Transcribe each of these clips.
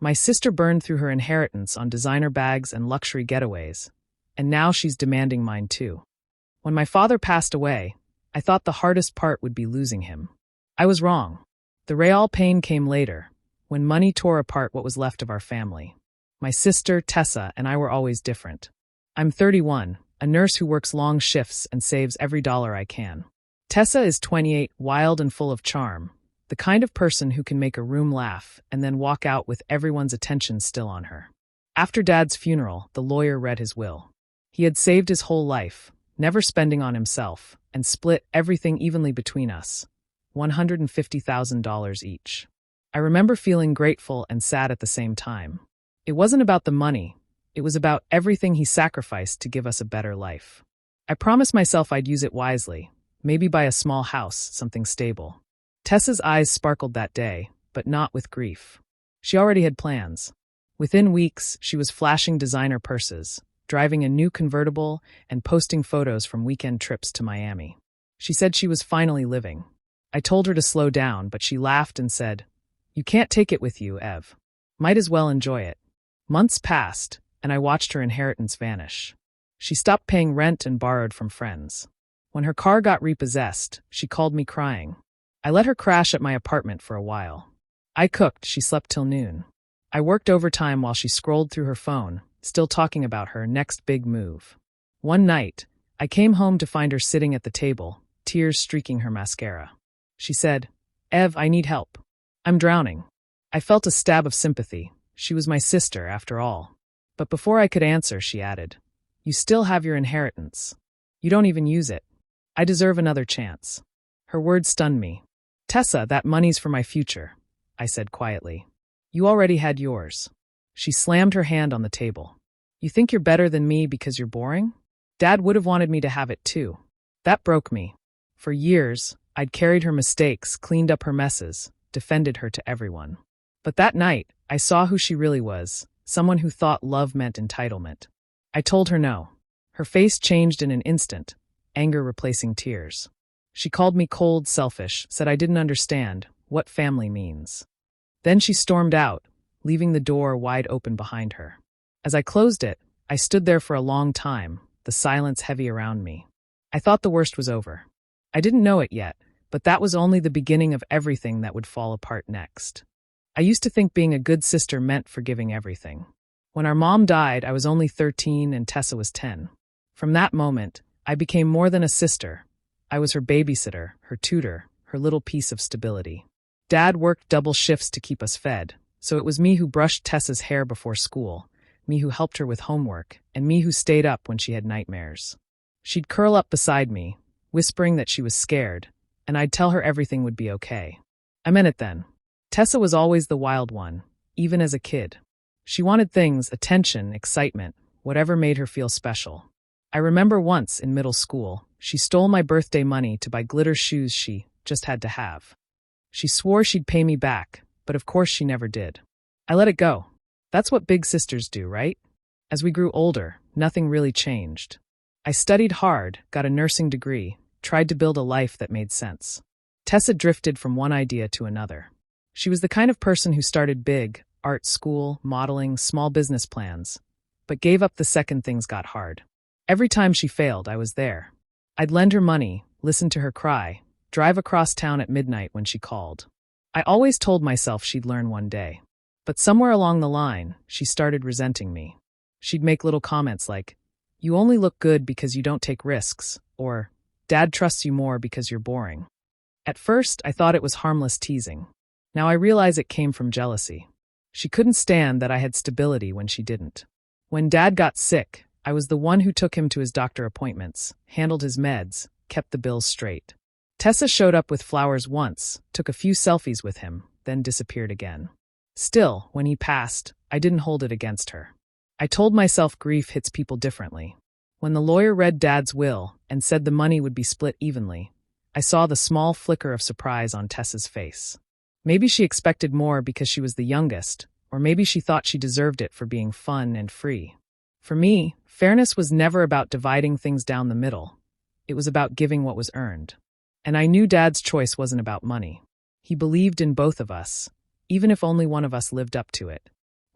My sister burned through her inheritance on designer bags and luxury getaways, and now she's demanding mine too. When my father passed away, I thought the hardest part would be losing him. I was wrong. The real pain came later, when money tore apart what was left of our family. My sister, Tessa, and I were always different. I'm 31, a nurse who works long shifts and saves every dollar I can. Tessa is 28, wild and full of charm, the kind of person who can make a room laugh and then walk out with everyone's attention still on her. After Dad's funeral, the lawyer read his will. He had saved his whole life, never spending on himself, and split everything evenly between us, $150,000 each. I remember feeling grateful and sad at the same time. It wasn't about the money, it was about everything he sacrificed to give us a better life. I promised myself I'd use it wisely, maybe buy a small house, something stable. Tessa's eyes sparkled that day, but not with grief. She already had plans. Within weeks, she was flashing designer purses, driving a new convertible, and posting photos from weekend trips to Miami. She said she was finally living. I told her to slow down, but she laughed and said, "You can't take it with you, Ev. Might as well enjoy it." Months passed, and I watched her inheritance vanish. She stopped paying rent and borrowed from friends. When her car got repossessed, she called me crying. I let her crash at my apartment for a while. I cooked, she slept till noon. I worked overtime while she scrolled through her phone, still talking about her next big move. One night, I came home to find her sitting at the table, tears streaking her mascara. She said, "Ev, I need help. I'm drowning." I felt a stab of sympathy. She was my sister, after all. But before I could answer, she added, "You still have your inheritance. You don't even use it. I deserve another chance." Her words stunned me. "Tessa, that money's for my future," I said quietly. "You already had yours." She slammed her hand on the table. "You think you're better than me because you're boring? Dad would have wanted me to have it too." That broke me. For years, I'd carried her mistakes, cleaned up her messes, defended her to everyone. But that night, I saw who she really was, someone who thought love meant entitlement. I told her no. Her face changed in an instant, anger replacing tears. She called me cold, selfish, said I didn't understand what family means. Then she stormed out, leaving the door wide open behind her. As I closed it, I stood there for a long time, the silence heavy around me. I thought the worst was over. I didn't know it yet, but that was only the beginning of everything that would fall apart next. I used to think being a good sister meant forgiving everything. When our mom died, I was only 13 and Tessa was 10. From that moment, I became more than a sister. I was her babysitter, her tutor, her little piece of stability. Dad worked double shifts to keep us fed, so it was me who brushed Tessa's hair before school, me who helped her with homework, and me who stayed up when she had nightmares. She'd curl up beside me, whispering that she was scared, and I'd tell her everything would be okay. I meant it then. Tessa was always the wild one, even as a kid. She wanted things, attention, excitement, whatever made her feel special. I remember once, in middle school, she stole my birthday money to buy glitter shoes she just had to have. She swore she'd pay me back, but of course she never did. I let it go. That's what big sisters do, right? As we grew older, nothing really changed. I studied hard, got a nursing degree, tried to build a life that made sense. Tessa drifted from one idea to another. She was the kind of person who started big, art school, modeling, small business plans, but gave up the second things got hard. Every time she failed, I was there. I'd lend her money, listen to her cry, drive across town at midnight when she called. I always told myself she'd learn one day. But somewhere along the line, she started resenting me. She'd make little comments like, "You only look good because you don't take risks," or, "Dad trusts you more because you're boring." At first, I thought it was harmless teasing. Now I realize it came from jealousy. She couldn't stand that I had stability when she didn't. When Dad got sick, I was the one who took him to his doctor appointments, handled his meds, kept the bills straight. Tessa showed up with flowers once, took a few selfies with him, then disappeared again. Still, when he passed, I didn't hold it against her. I told myself grief hits people differently. When the lawyer read Dad's will and said the money would be split evenly, I saw the small flicker of surprise on Tessa's face. Maybe she expected more because she was the youngest, or maybe she thought she deserved it for being fun and free. For me, fairness was never about dividing things down the middle. It was about giving what was earned. And I knew Dad's choice wasn't about money. He believed in both of us, even if only one of us lived up to it.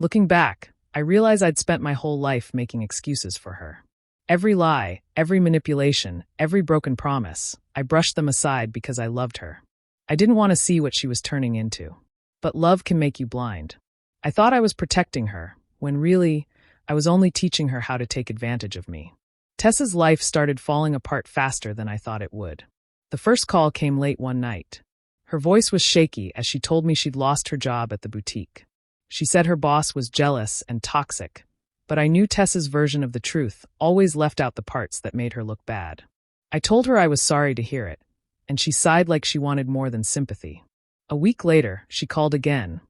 Looking back, I realize I'd spent my whole life making excuses for her. Every lie, every manipulation, every broken promise, I brushed them aside because I loved her. I didn't want to see what she was turning into. But love can make you blind. I thought I was protecting her, when really, I was only teaching her how to take advantage of me. Tessa's life started falling apart faster than I thought it would. The first call came late one night. Her voice was shaky as she told me she'd lost her job at the boutique. She said her boss was jealous and toxic, but I knew Tessa's version of the truth always left out the parts that made her look bad. I told her I was sorry to hear it, and she sighed like she wanted more than sympathy. A week later, she called again,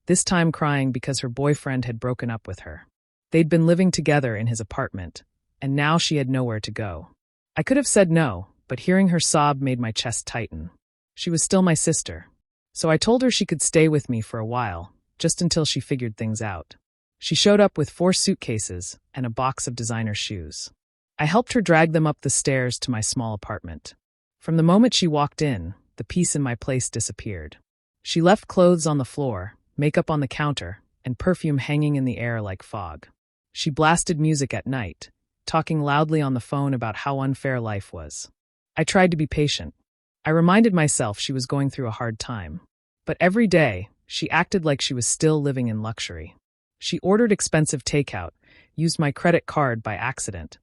this time crying because her boyfriend had broken up with her. They'd been living together in his apartment, and now she had nowhere to go. I could have said no, but hearing her sob made my chest tighten. She was still my sister, so I told her she could stay with me for a while, just until she figured things out. She showed up with 4 suitcases and a box of designer shoes. I helped her drag them up the stairs to my small apartment. From the moment she walked in, the peace in my place disappeared. She left clothes on the floor, makeup on the counter, and perfume hanging in the air like fog. She blasted music at night, talking loudly on the phone about how unfair life was. I tried to be patient. I reminded myself she was going through a hard time. But every day, she acted like she was still living in luxury. She ordered expensive takeout, used my credit card by accident,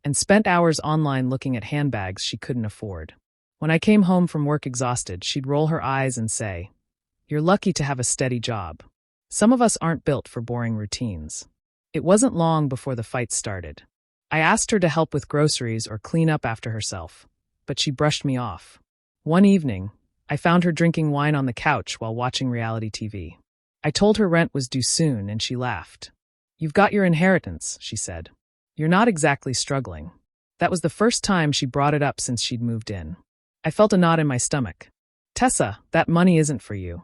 and spent hours online looking at handbags she couldn't afford. When I came home from work exhausted, she'd roll her eyes and say, "You're lucky to have a steady job. Some of us aren't built for boring routines." It wasn't long before the fight started. I asked her to help with groceries or clean up after herself, but she brushed me off. One evening, I found her drinking wine on the couch while watching reality TV. I told her rent was due soon, and she laughed. "You've got your inheritance," she said. "You're not exactly struggling." That was the first time she brought it up since she'd moved in. I felt a knot in my stomach. "Tessa, that money isn't for you,"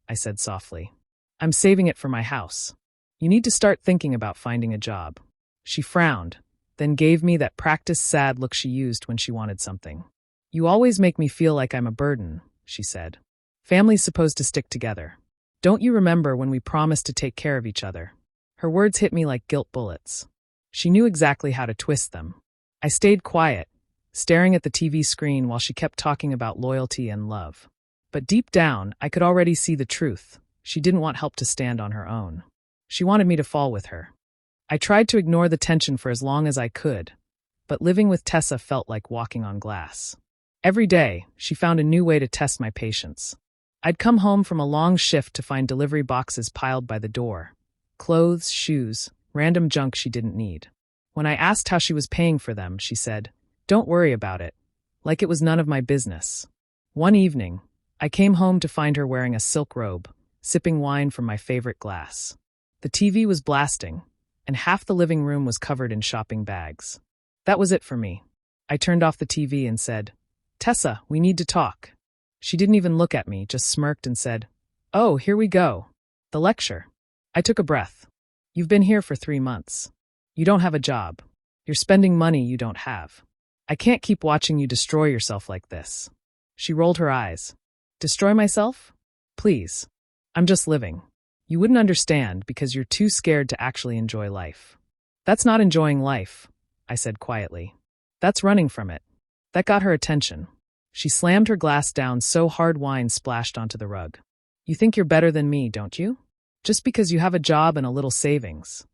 I said softly. "I'm saving it for my house. You need to start thinking about finding a job." She frowned, then gave me that practiced sad look she used when she wanted something. "You always make me feel like I'm a burden," she said. "Family's supposed to stick together. Don't you remember when we promised to take care of each other?" Her words hit me like guilt bullets. She knew exactly how to twist them. I stayed quiet, staring at the TV screen while she kept talking about loyalty and love. But deep down, I could already see the truth. She didn't want help to stand on her own. She wanted me to fall with her. I tried to ignore the tension for as long as I could, but living with Tessa felt like walking on glass. Every day, she found a new way to test my patience. I'd come home from a long shift to find delivery boxes piled by the door. Clothes, shoes, random junk she didn't need. When I asked how she was paying for them, she said, "Don't worry about it," like it was none of my business. One evening, I came home to find her wearing a silk robe, sipping wine from my favorite glass. The TV was blasting, and half the living room was covered in shopping bags. That was it for me. I turned off the TV and said, "Tessa, we need to talk." She didn't even look at me, just smirked and said, "Oh, here we go. The lecture." I took a breath. "You've been here for 3 months. You don't have a job. You're spending money you don't have. I can't keep watching you destroy yourself like this." She rolled her eyes. "Destroy myself? Please. I'm just living. You wouldn't understand because you're too scared to actually enjoy life." "That's not enjoying life," I said quietly. "That's running from it." That got her attention. She slammed her glass down so hard wine splashed onto the rug. "You think you're better than me, don't you? Just because you have a job and a little savings."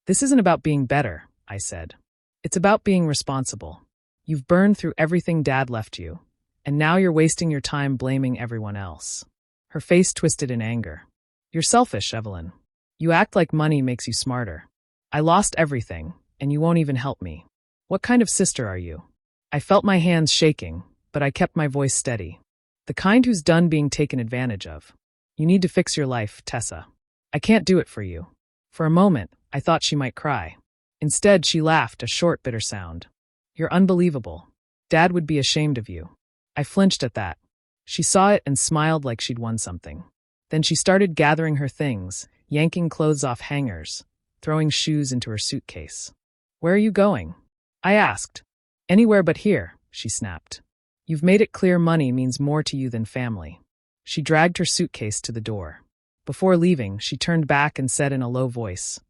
"This isn't about being better," I said. "It's about being responsible. You've burned through everything Dad left you, and now you're wasting your time blaming everyone else." Her face twisted in anger. "You're selfish, Evelyn. You act like money makes you smarter. I lost everything, and you won't even help me. What kind of sister are you?" I felt my hands shaking, but I kept my voice steady. "The kind who's done being taken advantage of. You need to fix your life, Tessa. I can't do it for you." For a moment, I thought she might cry. Instead, she laughed, a short, bitter sound. "You're unbelievable. Dad would be ashamed of you." I flinched at that. She saw it and smiled like she'd won something. Then she started gathering her things, yanking clothes off hangers, throwing shoes into her suitcase. "Where are you going?" I asked. "Anywhere but here," she snapped. "You've made it clear money means more to you than family." She dragged her suitcase to the door. Before leaving, she turned back and said in a low voice,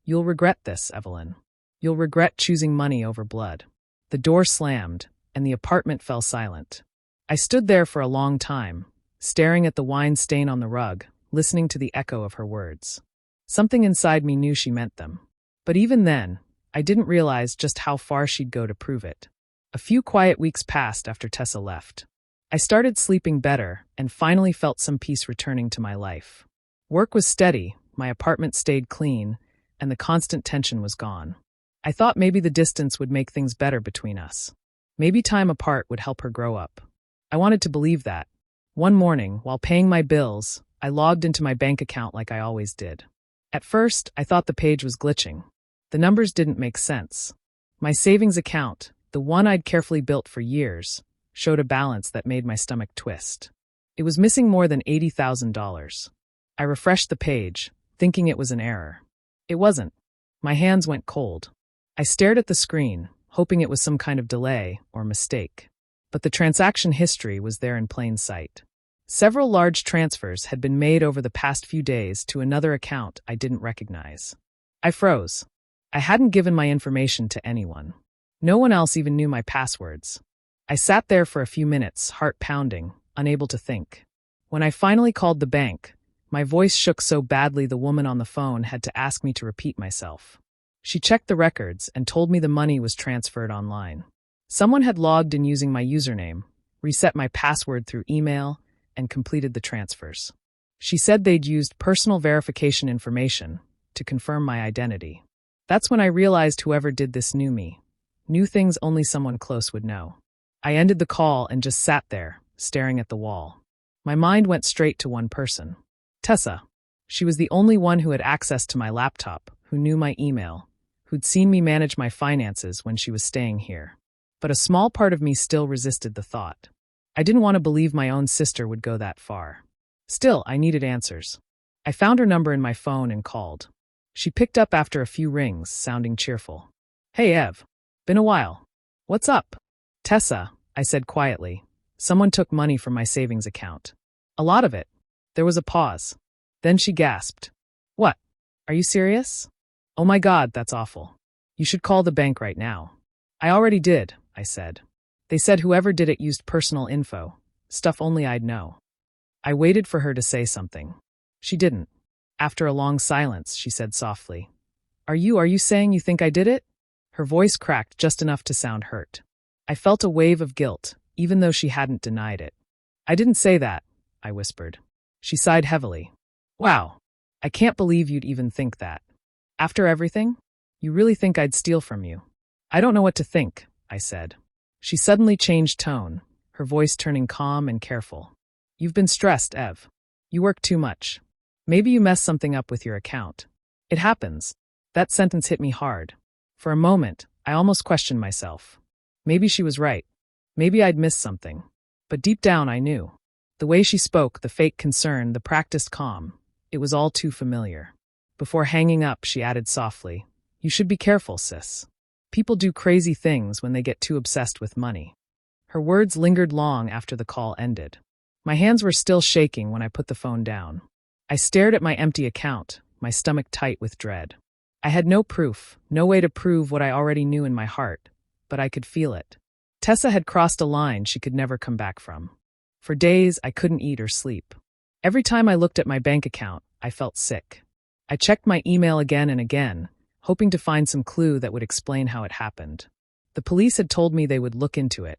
"You'll regret this, Evelyn. You'll regret choosing money over blood." The door slammed, and the apartment fell silent. I stood there for a long time, staring at the wine stain on the rug, listening to the echo of her words. Something inside me knew she meant them. But even then, I didn't realize just how far she'd go to prove it. A few quiet weeks passed after Tessa left. I started sleeping better and finally felt some peace returning to my life. Work was steady, my apartment stayed clean, and the constant tension was gone. I thought maybe the distance would make things better between us. Maybe time apart would help her grow up. I wanted to believe that. One morning, while paying my bills, I logged into my bank account like I always did. At first, I thought the page was glitching. The numbers didn't make sense. My savings account, the one I'd carefully built for years, showed a balance that made my stomach twist. It was missing more than $80,000. I refreshed the page, thinking it was an error. It wasn't. My hands went cold. I stared at the screen, hoping it was some kind of delay or mistake. But the transaction history was there in plain sight. Several large transfers had been made over the past few days to another account I didn't recognize. I froze. I hadn't given my information to anyone. No one else even knew my passwords. I sat there for a few minutes, heart pounding, unable to think. When I finally called the bank, my voice shook so badly the woman on the phone had to ask me to repeat myself. She checked the records and told me the money was transferred online. Someone had logged in using my username, reset my password through email, and completed the transfers. She said they'd used personal verification information to confirm my identity. That's when I realized whoever did this knew me. Knew things only someone close would know. I ended the call and just sat there, staring at the wall. My mind went straight to one person. Tessa. She was the only one who had access to my laptop, who knew my email, who'd seen me manage my finances when she was staying here. But a small part of me still resisted the thought. I didn't want to believe my own sister would go that far. Still, I needed answers. I found her number in my phone and called. She picked up after a few rings, sounding cheerful. "Hey, Ev. Been a while. What's up?" "Tessa," I said quietly. "Someone took money from my savings account. A lot of it." There was a pause. Then she gasped. "What? Are you serious?" "Oh my God, that's awful. You should call the bank right now." "I already did," I said. "They said whoever did it used personal info, stuff only I'd know." I waited for her to say something. She didn't. After a long silence, she said softly, Are you saying you think I did it?" Her voice cracked just enough to sound hurt. I felt a wave of guilt, even though she hadn't denied it. "I didn't say that," I whispered. She sighed heavily. "Wow. I can't believe you'd even think that. After everything? You really think I'd steal from you?" "I don't know what to think," I said. She suddenly changed tone, her voice turning calm and careful. "You've been stressed, Ev. You work too much. Maybe you messed something up with your account. It happens." That sentence hit me hard. For a moment, I almost questioned myself. Maybe she was right. Maybe I'd missed something. But deep down, I knew. The way she spoke, the fake concern, the practiced calm, it was all too familiar. Before hanging up, she added softly, "You should be careful, sis. People do crazy things when they get too obsessed with money." Her words lingered long after the call ended. My hands were still shaking when I put the phone down. I stared at my empty account, my stomach tight with dread. I had no proof, no way to prove what I already knew in my heart, but I could feel it. Tessa had crossed a line she could never come back from. For days, I couldn't eat or sleep. Every time I looked at my bank account, I felt sick. I checked my email again and again, hoping to find some clue that would explain how it happened. The police had told me they would look into it,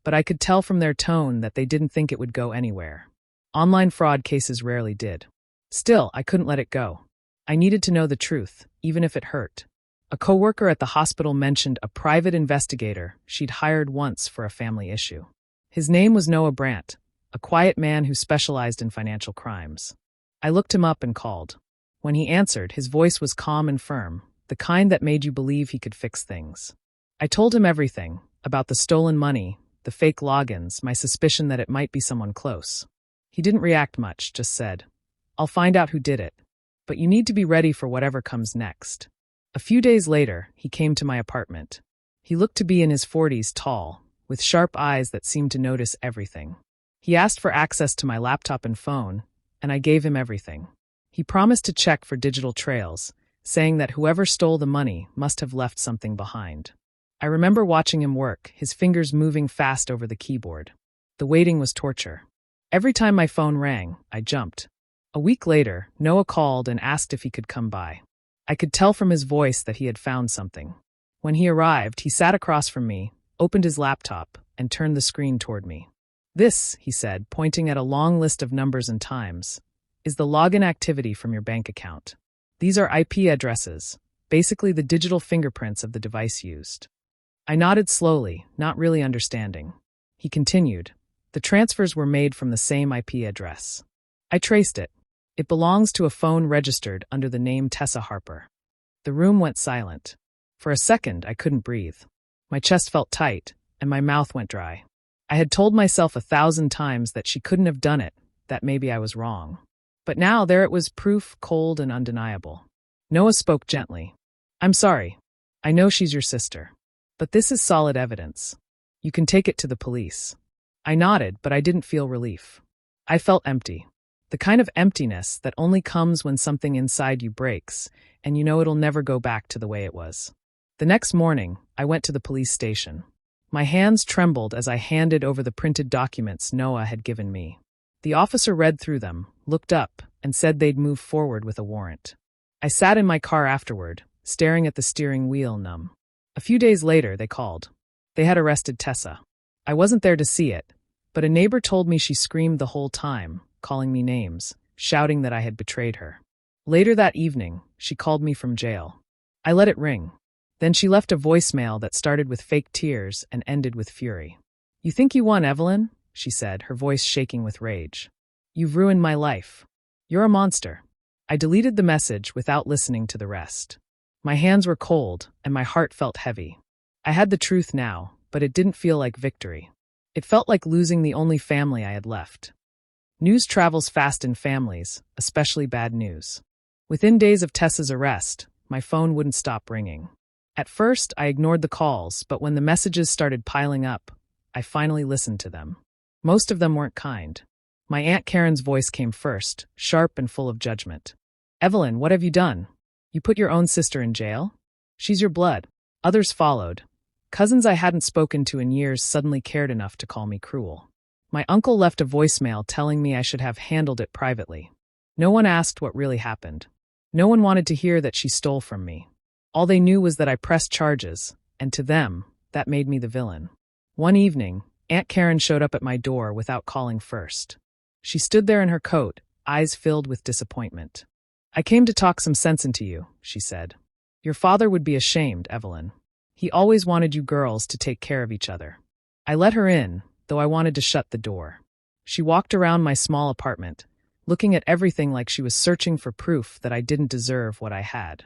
but I could tell from their tone that they didn't think it would go anywhere. Online fraud cases rarely did. Still, I couldn't let it go. I needed to know the truth, even if it hurt. A coworker at the hospital mentioned a private investigator she'd hired once for a family issue. His name was Noah Brandt, a quiet man who specialized in financial crimes. I looked him up and called. When he answered, his voice was calm and firm, the kind that made you believe he could fix things. I told him everything, about the stolen money, the fake logins, my suspicion that it might be someone close. He didn't react much, just said, "I'll find out who did it. But you need to be ready for whatever comes next." A few days later, he came to my apartment. He looked to be in his 40s, tall, with sharp eyes that seemed to notice everything. He asked for access to my laptop and phone, and I gave him everything. He promised to check for digital trails, saying that whoever stole the money must have left something behind. I remember watching him work, his fingers moving fast over the keyboard. The waiting was torture. Every time my phone rang, I jumped. A week later, Noah called and asked if he could come by. I could tell from his voice that he had found something. When he arrived, he sat across from me, opened his laptop, and turned the screen toward me. "This," he said, pointing at a long list of numbers and times, "is the login activity from your bank account. These are IP addresses, basically the digital fingerprints of the device used." I nodded slowly, not really understanding. He continued, "The transfers were made from the same IP address. I traced it. It belongs to a phone registered under the name Tessa Harper." The room went silent. For a second, I couldn't breathe. My chest felt tight, and my mouth went dry. I had told myself 1,000 times that she couldn't have done it, that maybe I was wrong. But now there it was, proof, cold and undeniable. Noah spoke gently. "I'm sorry. I know she's your sister. But this is solid evidence. You can take it to the police." I nodded, but I didn't feel relief. I felt empty. The kind of emptiness that only comes when something inside you breaks, and you know it'll never go back to the way it was. The next morning, I went to the police station. My hands trembled as I handed over the printed documents Noah had given me. The officer read through them, looked up, and said they'd move forward with a warrant. I sat in my car afterward, staring at the steering wheel numb. A few days later, they called. They had arrested Tessa. I wasn't there to see it, but a neighbor told me she screamed the whole time, calling me names, shouting that I had betrayed her. Later that evening, she called me from jail. I let it ring. Then she left a voicemail that started with fake tears and ended with fury. "You think you won, Evelyn?" she said, her voice shaking with rage. "You've ruined my life. You're a monster." I deleted the message without listening to the rest. My hands were cold, and my heart felt heavy. I had the truth now, but it didn't feel like victory. It felt like losing the only family I had left. News travels fast in families, especially bad news. Within days of Tessa's arrest, my phone wouldn't stop ringing. At first, I ignored the calls, but when the messages started piling up, I finally listened to them. Most of them weren't kind. My Aunt Karen's voice came first, sharp and full of judgment. "Evelyn, what have you done? You put your own sister in jail? She's your blood." Others followed. Cousins I hadn't spoken to in years suddenly cared enough to call me cruel. My uncle left a voicemail telling me I should have handled it privately. No one asked what really happened. No one wanted to hear that she stole from me. All they knew was that I pressed charges, and to them, that made me the villain. One evening, Aunt Karen showed up at my door without calling first. She stood there in her coat, eyes filled with disappointment. "I came to talk some sense into you," she said. "Your father would be ashamed, Evelyn. He always wanted you girls to take care of each other." I let her in, though I wanted to shut the door. She walked around my small apartment, looking at everything like she was searching for proof that I didn't deserve what I had.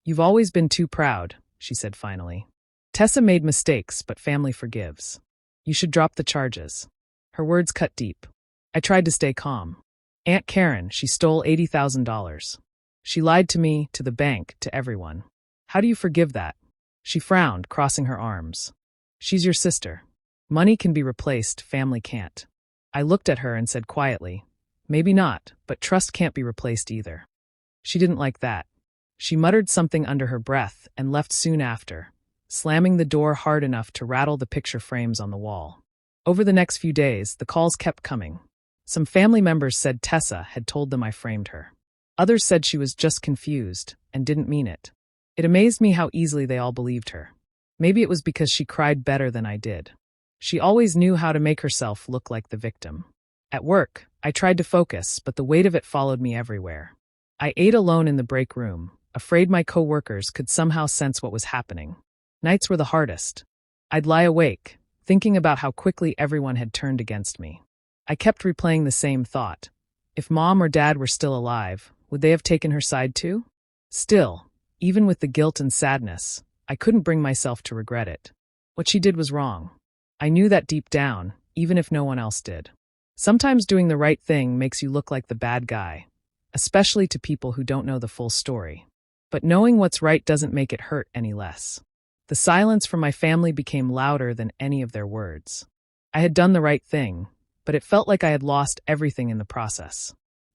"You've always been too proud," she said finally. "Tessa made mistakes, but family forgives. You should drop the charges." Her words cut deep. I tried to stay calm. "Aunt Karen, she stole $80,000. She lied to me, to the bank, to everyone. How do you forgive that?" She frowned, crossing her arms. "She's your sister. Money can be replaced, family can't." I looked at her and said quietly, "Maybe not, but trust can't be replaced either." She didn't like that. She muttered something under her breath and left soon after, slamming the door hard enough to rattle the picture frames on the wall. Over the next few days, the calls kept coming. Some family members said Tessa had told them I framed her. Others said she was just confused and didn't mean it. It amazed me how easily they all believed her. Maybe it was because she cried better than I did. She always knew how to make herself look like the victim. At work, I tried to focus, but the weight of it followed me everywhere. I ate alone in the break room, afraid my coworkers could somehow sense what was happening. Nights were the hardest. I'd lie awake, thinking about how quickly everyone had turned against me. I kept replaying the same thought. If Mom or Dad were still alive, would they have taken her side too? Still, even with the guilt and sadness, I couldn't bring myself to regret it. What she did was wrong. I knew that deep down, even if no one else did. Sometimes doing the right thing makes you look like the bad guy, especially to people who don't know the full story. But knowing what's right doesn't make it hurt any less. The silence from my family became louder than any of their words. I had done the right thing, but it felt like I had lost everything in the process.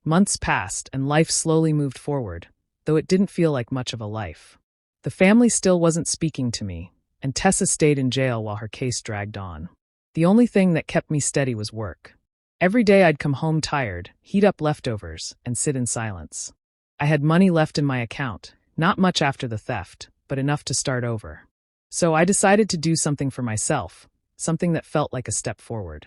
Months passed, and life slowly moved forward, though it didn't feel like much of a life. The family still wasn't speaking to me, and Tessa stayed in jail while her case dragged on. The only thing that kept me steady was work. Every day I'd come home tired, heat up leftovers, and sit in silence. I had money left in my account, not much after the theft, but enough to start over. So I decided to do something for myself, something that felt like a step forward.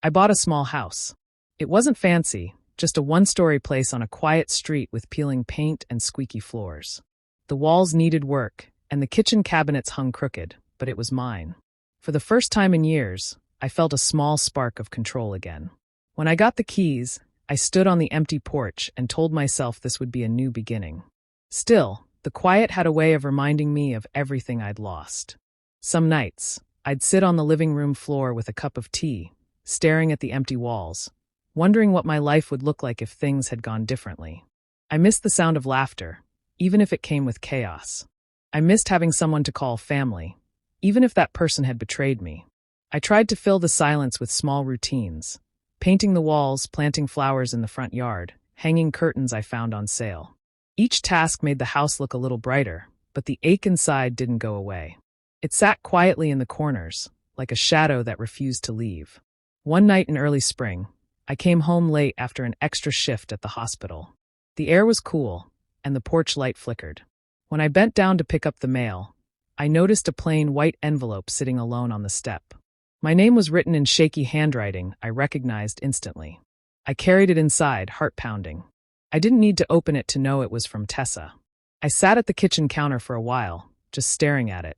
I bought a small house. It wasn't fancy, just a one-story place on a quiet street with peeling paint and squeaky floors. The walls needed work, and the kitchen cabinets hung crooked, but it was mine. For the first time in years, I felt a small spark of control again. When I got the keys, I stood on the empty porch and told myself this would be a new beginning. Still, the quiet had a way of reminding me of everything I'd lost. Some nights, I'd sit on the living room floor with a cup of tea, staring at the empty walls, wondering what my life would look like if things had gone differently. I missed the sound of laughter, even if it came with chaos. I missed having someone to call family, even if that person had betrayed me. I tried to fill the silence with small routines, painting the walls, planting flowers in the front yard, hanging curtains I found on sale. Each task made the house look a little brighter, but the ache inside didn't go away. It sat quietly in the corners, like a shadow that refused to leave. One night in early spring, I came home late after an extra shift at the hospital. The air was cool, and the porch light flickered. When I bent down to pick up the mail, I noticed a plain white envelope sitting alone on the step. My name was written in shaky handwriting I recognized instantly. I carried it inside, heart pounding. I didn't need to open it to know it was from Tessa. I sat at the kitchen counter for a while, just staring at it.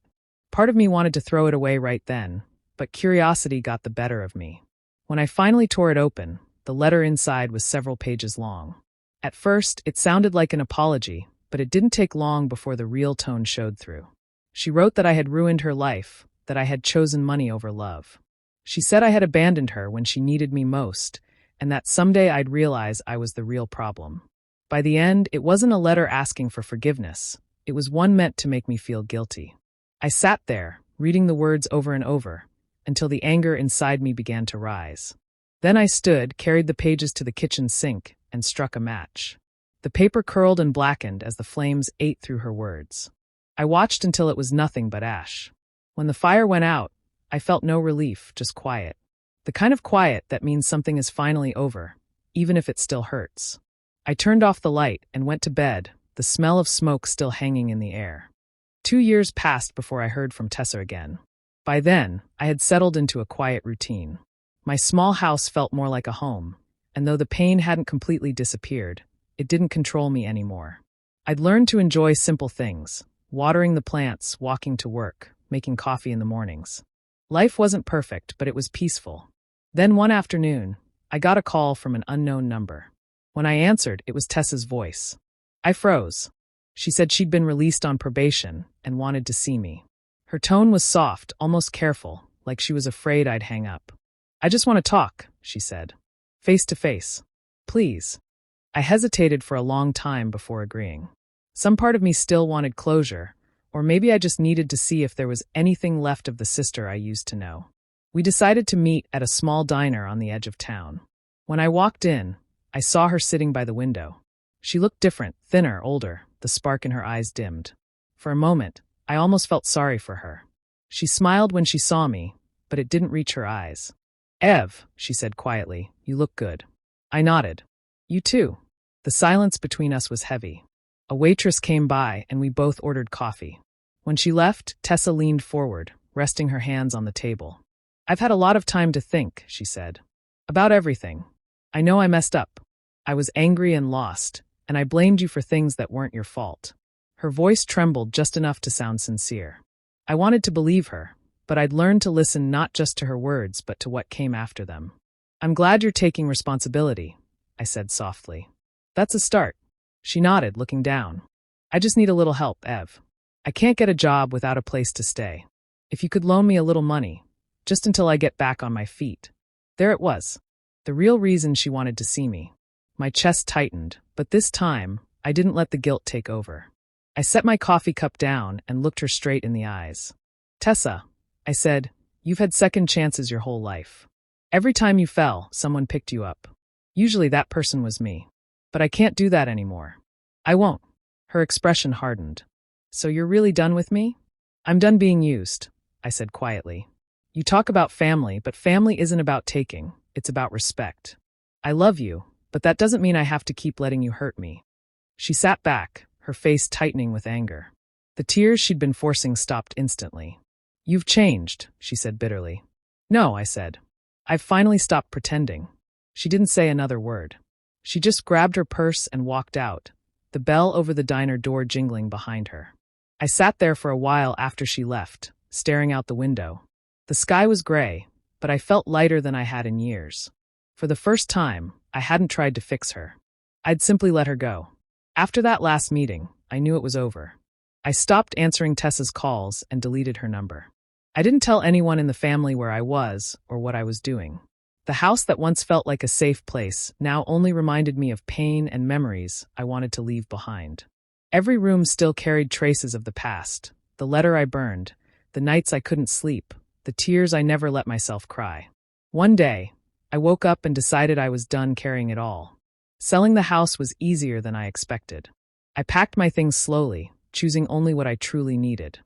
Part of me wanted to throw it away right then, but curiosity got the better of me. When I finally tore it open, the letter inside was several pages long. At first, it sounded like an apology, but it didn't take long before the real tone showed through. She wrote that I had ruined her life, that I had chosen money over love. She said I had abandoned her when she needed me most, and that someday I'd realize I was the real problem. By the end, it wasn't a letter asking for forgiveness. It was one meant to make me feel guilty. I sat there, reading the words over and over, until the anger inside me began to rise. Then I stood, carried the pages to the kitchen sink, and struck a match. The paper curled and blackened as the flames ate through her words. I watched until it was nothing but ash. When the fire went out, I felt no relief, just quiet. The kind of quiet that means something is finally over, even if it still hurts. I turned off the light and went to bed, the smell of smoke still hanging in the air. 2 years passed before I heard from Tessa again. By then, I had settled into a quiet routine. My small house felt more like a home, and though the pain hadn't completely disappeared, it didn't control me anymore. I'd learned to enjoy simple things, watering the plants, walking to work, making coffee in the mornings. Life wasn't perfect, but it was peaceful. Then one afternoon, I got a call from an unknown number. When I answered, it was Tessa's voice. I froze. She said she'd been released on probation and wanted to see me. Her tone was soft, almost careful, like she was afraid I'd hang up. "I just want to talk," she said. "Face to face. Please." I hesitated for a long time before agreeing. Some part of me still wanted closure, or maybe I just needed to see if there was anything left of the sister I used to know. We decided to meet at a small diner on the edge of town. When I walked in, I saw her sitting by the window. She looked different, thinner, older, the spark in her eyes dimmed. For a moment, I almost felt sorry for her. She smiled when she saw me, but it didn't reach her eyes. "Ev," she said quietly, "you look good." I nodded. "You too." The silence between us was heavy. A waitress came by, and we both ordered coffee. When she left, Tessa leaned forward, resting her hands on the table. "I've had a lot of time to think," she said. "About everything. I know I messed up. I was angry and lost, and I blamed you for things that weren't your fault." Her voice trembled just enough to sound sincere. I wanted to believe her, but I'd learned to listen not just to her words but to what came after them. "I'm glad you're taking responsibility," I said softly. "That's a start." She nodded, looking down. "I just need a little help, Ev. I can't get a job without a place to stay. If you could loan me a little money, just until I get back on my feet." There it was. The real reason she wanted to see me. My chest tightened, but this time, I didn't let the guilt take over. I set my coffee cup down and looked her straight in the eyes. "Tessa," I said, "you've had second chances your whole life. Every time you fell, someone picked you up. Usually that person was me. But I can't do that anymore. I won't. Her expression hardened. So you're really done with me? I'm done being used, I said quietly. You talk about family, but family isn't about taking. It's about respect. I love you, but that doesn't mean I have to keep letting you hurt me. She sat back, her face tightening with anger. The tears she'd been forcing stopped instantly. You've changed, she said bitterly. No, I said. I've finally stopped pretending. She didn't say another word. She just grabbed her purse and walked out, the bell over the diner door jingling behind her. I sat there for a while after she left, staring out the window. The sky was gray, but I felt lighter than I had in years. For the first time, I hadn't tried to fix her. I'd simply let her go. After that last meeting, I knew it was over. I stopped answering Tessa's calls and deleted her number. I didn't tell anyone in the family where I was or what I was doing. The house that once felt like a safe place now only reminded me of pain and memories I wanted to leave behind. Every room still carried traces of the past, the letter I burned, the nights I couldn't sleep, the tears I never let myself cry. One day, I woke up and decided I was done carrying it all. Selling the house was easier than I expected. I packed my things slowly, choosing only what I truly needed.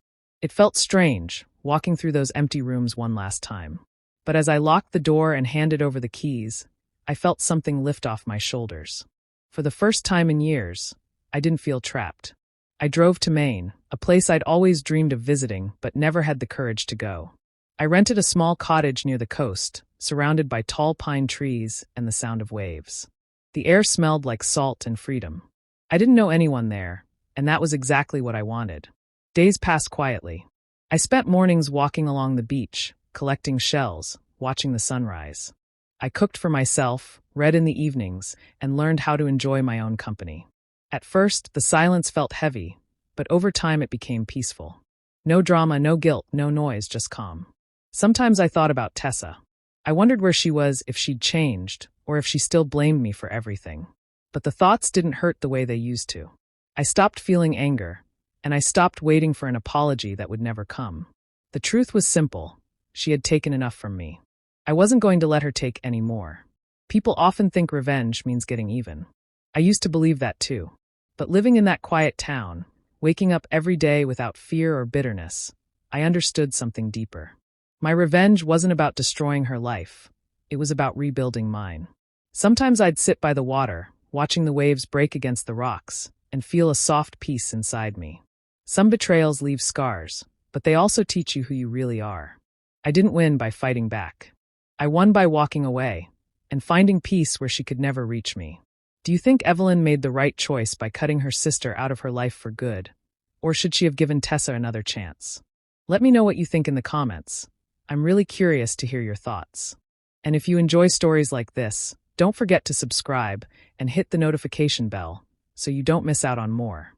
It felt strange, walking through those empty rooms one last time. But as I locked the door and handed over the keys, I felt something lift off my shoulders. For the first time in years, I didn't feel trapped. I drove to Maine, a place I'd always dreamed of visiting but never had the courage to go. I rented a small cottage near the coast, surrounded by tall pine trees and the sound of waves. The air smelled like salt and freedom. I didn't know anyone there, and that was exactly what I wanted. Days passed quietly. I spent mornings walking along the beach, collecting shells, watching the sunrise. I cooked for myself, read in the evenings, and learned how to enjoy my own company. At first, the silence felt heavy, but over time it became peaceful. No drama, no guilt, no noise, just calm. Sometimes I thought about Tessa. I wondered where she was, if she'd changed, or if she still blamed me for everything. But the thoughts didn't hurt the way they used to. I stopped feeling anger, and I stopped waiting for an apology that would never come. The truth was simple. She had taken enough from me. I wasn't going to let her take any more. People often think revenge means getting even. I used to believe that too. But living in that quiet town, waking up every day without fear or bitterness, I understood something deeper. My revenge wasn't about destroying her life. It was about rebuilding mine. Sometimes I'd sit by the water, watching the waves break against the rocks, and feel a soft peace inside me. Some betrayals leave scars, but they also teach you who you really are. I didn't win by fighting back. I won by walking away, and finding peace where she could never reach me. Do you think Evelyn made the right choice by cutting her sister out of her life for good? Or should she have given Tessa another chance? Let me know what you think in the comments. I'm really curious to hear your thoughts. And if you enjoy stories like this, don't forget to subscribe and hit the notification bell so you don't miss out on more.